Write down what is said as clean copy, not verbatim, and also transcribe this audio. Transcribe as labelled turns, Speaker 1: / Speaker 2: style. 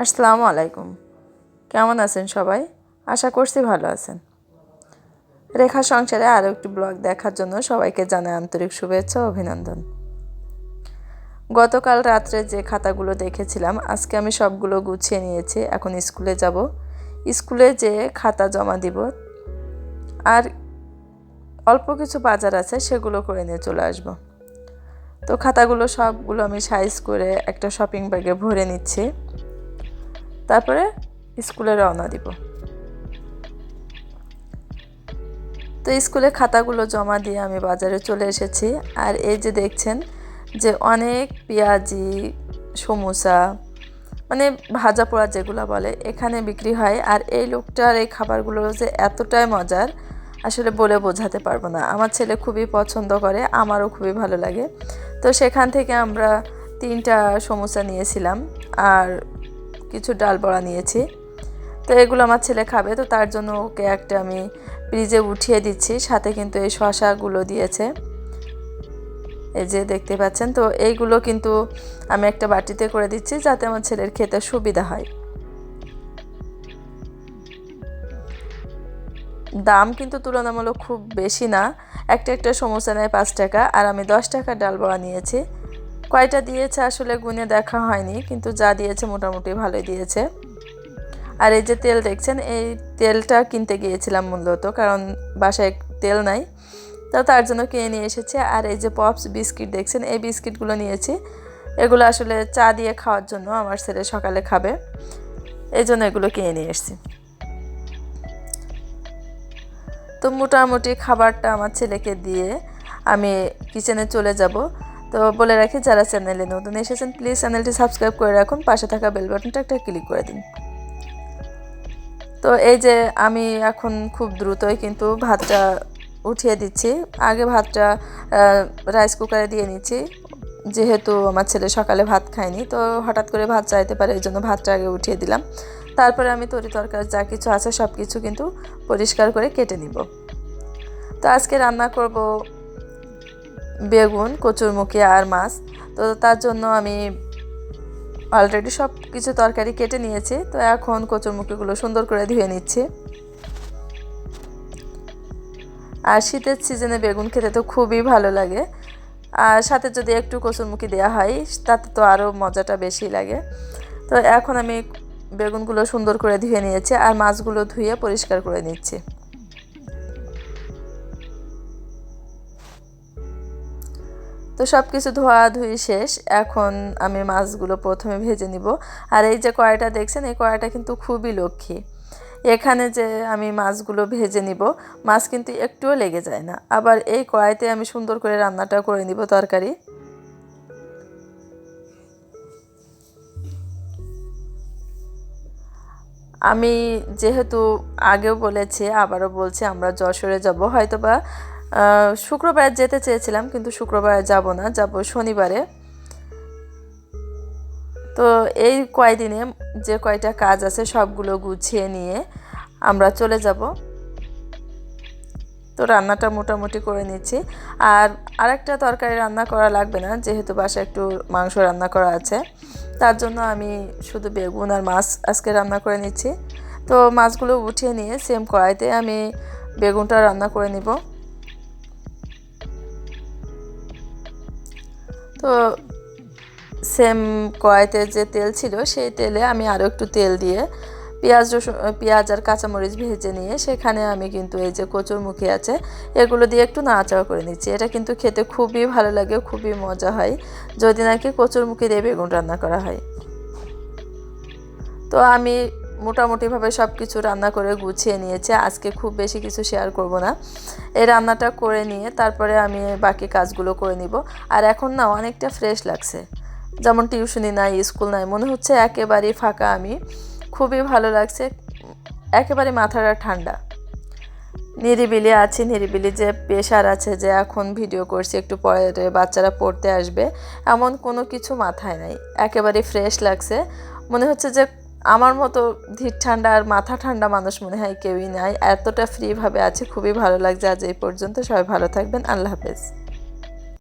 Speaker 1: আসসালামু আলাইকুম। কেমন আছেন সবাই? আশা করছি ভালো আছেন। রেখা সংসারে আরও একটি ব্লগ দেখার জন্য সবাইকে জানাই আন্তরিক শুভেচ্ছা ও অভিনন্দন। গতকাল রাত্রে যে খাতাগুলো দেখেছিলাম আজকে আমি সবগুলো গুছিয়ে নিয়েছি। এখন স্কুলে যাব। স্কুলে যে খাতা জমা দিব আর অল্প কিছু বাজার আছে সেগুলো করে নিয়ে চলে আসব। তো খাতাগুলো সবগুলো আমি সাইজ করে একটা শপিং ব্যাগে ভরে নিচ্ছি। তারপরে স্কুলে রওনা দিব। তো স্কুলে খাতাগুলো জমা দিয়ে আমি বাজারে চলে এসেছি। আর এই যে দেখছেন যে অনেক পেঁয়াজি, সমোসা, মানে ভাজা পোড়া যেগুলো বলে এখানে বিক্রি হয়। আর এই লোকটার এই খাবারগুলো যে এতটাই মজার আসলে বলে বোঝাতে পারবো না। আমার ছেলে খুবই পছন্দ করে, আমারও খুবই ভালো লাগে। তো সেখান থেকে আমরা 3টা সমোসা নিয়েছিলাম আর কিছু ডাল বড়া নিয়েছি। তো এগুলো আমার ছেলে খাবে, তো তার জন্য ওকে একটা আমি ফ্রিজে উঠিয়ে দিচ্ছি। সাথে কিন্তু এই শসাগুলো দিয়েছে, এই যে দেখতে পাচ্ছেন। তো এইগুলো কিন্তু আমি একটা বাটিতে করে দিচ্ছি যাতে আমার ছেলের খেতে সুবিধা হয়। দাম কিন্তু তুলনামূলক খুব বেশি না। একটা সমোসা নেয় 5 টাকা আর আমি 10 টাকার ডাল বড়া নিয়েছি। কয়টা দিয়েছে আসলে গুনে দেখা হয়নি, কিন্তু যা দিয়েছে মোটামুটি ভালোই দিয়েছে। আর এই যে তেল দেখছেন, এই তেলটা কিনতে গিয়েছিলাম মূলত, কারণ বাসায় তেল নাই, তো তার জন্য কিনে নিয়ে এসেছি। আর এই যে পপস বিস্কিট দেখছেন, এই বিস্কিটগুলো নিয়েছি। এগুলো আসলে চা দিয়ে খাওয়ার জন্য, আমার ছেলে সকালে খাবে, এই জন্য এগুলো কিনে নিয়ে এসেছি। তো মোটামুটি খাবারটা আমার ছেলেকে দিয়ে আমি কিচেনে চলে যাব। তো বলে রাখি, যারা চ্যানেলে নতুন এসেছেন প্লিজ চ্যানেলটি সাবস্ক্রাইব করে রাখুন, পাশে থাকা বেল বাটনটা একটা ক্লিক করে দিন। তো এই যে আমি এখন খুব দ্রুতই কিন্তু ভাতটা উঠিয়ে দিচ্ছি। আগে ভাতটা রাইস কুকারে দিয়ে নিচ্ছি, যেহেতু আমার ছেলে সকালে ভাত খায়নি, তো হঠাৎ করে ভাত চাইতে পারে, এই জন্য ভাতটা আগে উঠিয়ে দিলাম। তারপরে আমি তরি তরকারি যা কিছু আছে সব কিছু কিন্তু পরিষ্কার করে কেটে নিব। তো আজকে রান্না করব বেগুন, কচুরমুখী আর মাছ। তো তার জন্য আমি অলরেডি সব কিছু তরকারি কেটে নিয়েছি। তো এখন কচুরমুখীগুলো সুন্দর করে ধুয়ে নিচ্ছি। আর শীতের সিজনে বেগুন খেতে তো খুবই ভালো লাগে, আর সাথে যদি একটু কচুরমুখী দেওয়া হয় তাতে তো আরও মজাটা বেশি লাগে। তো এখন আমি বেগুনগুলো সুন্দর করে ধুয়ে নিয়েছি আর মাছগুলো ধুয়ে পরিষ্কার করে নিচ্ছি। তো সব কিছু ধোয়াধুয়ি শেষ। এখন আমি মাছগুলো প্রথমে ভেজে নিব। আর এই যে কড়াইটা দেখছেন, এই কড়াইটা কিন্তু খুবই লক্ষ্মী। এখানে যে আমি মাছগুলো ভেজে নিব, মাছ কিন্তু একটুও লেগে যায় না। আবার এই কড়াইতে আমি সুন্দর করে রান্নাটা করে নিব তরকারি। আমি যেহেতু আগেও বলেছি, আবারও বলছি, আমরা যশোরে যাব। হয়তোবা শুক্রবারে যেতে চেয়েছিলাম, কিন্তু শুক্রবারে যাব না, যাব শনিবারে। তো এই কয়দিনে যে কয়টা কাজ আছে সবগুলো গুছিয়ে নিয়ে আমরা চলে যাব। তো রান্নাটা মোটামুটি করে নিচ্ছি। আর আরেকটা তরকারি রান্না করা লাগবে না, যেহেতু বাসায় একটু মাংস রান্না করা আছে, তার জন্য আমি শুধু বেগুন আর মাছ আজকে রান্না করে নিচ্ছি। তো মাছগুলো উঠিয়ে নিয়ে সেম কড়াইতে আমি বেগুনটা রান্না করে নিব। তো সেম কড়াইতে যে তেল ছিল সেই তেলে আমি আরও একটু তেল দিয়ে পেঁয়াজ আর কাঁচামরিচ ভেজে নিয়ে সেখানে আমি কিন্তু এই যে কচুরমুখী আছে এগুলো দিয়ে একটু নাড়াচাড়া করে নিচ্ছি। এটা কিন্তু খেতে খুবই ভালো লাগে, খুবই মজা হয় যদি নাকি কচুরমুখী দিয়ে বেগুন রান্না করা হয়। তো আমি মোটামুটিভাবে সব কিছু রান্না করে গুছিয়ে নিয়েছি। আজকে খুব বেশি কিছু শেয়ার করব না। এই রান্নাটা করে নিয়ে তারপরে আমি বাকি কাজগুলো করে নিব। আর এখন না অনেকটা ফ্রেশ লাগছে, যেমন টিউশনি নাই, স্কুল নাই, মনে হচ্ছে একেবারেই ফাঁকা। আমি খুবই ভালো লাগছে, একেবারে মাথাটা ঠান্ডা, নিরিবিলি আছি। নিরিবিলি যে প্রেশার আছে যে এখন ভিডিও করছি, একটু পরে বাচ্চারা পড়তে আসবে, এমন কোনো কিছু মাথায় নাই। একেবারে ফ্রেশ লাগছে, মনে হচ্ছে যে আমার মতো ধীর ঠান্ডা আর মাথা ঠান্ডা মানুষ মনে হয় কেউই নাই, এতটা ফ্রিভাবে আছে। খুবই ভালো লাগছে। আজ এই পর্যন্ত, সবাই ভালো থাকবেন, আল্লাহ হাফেজ।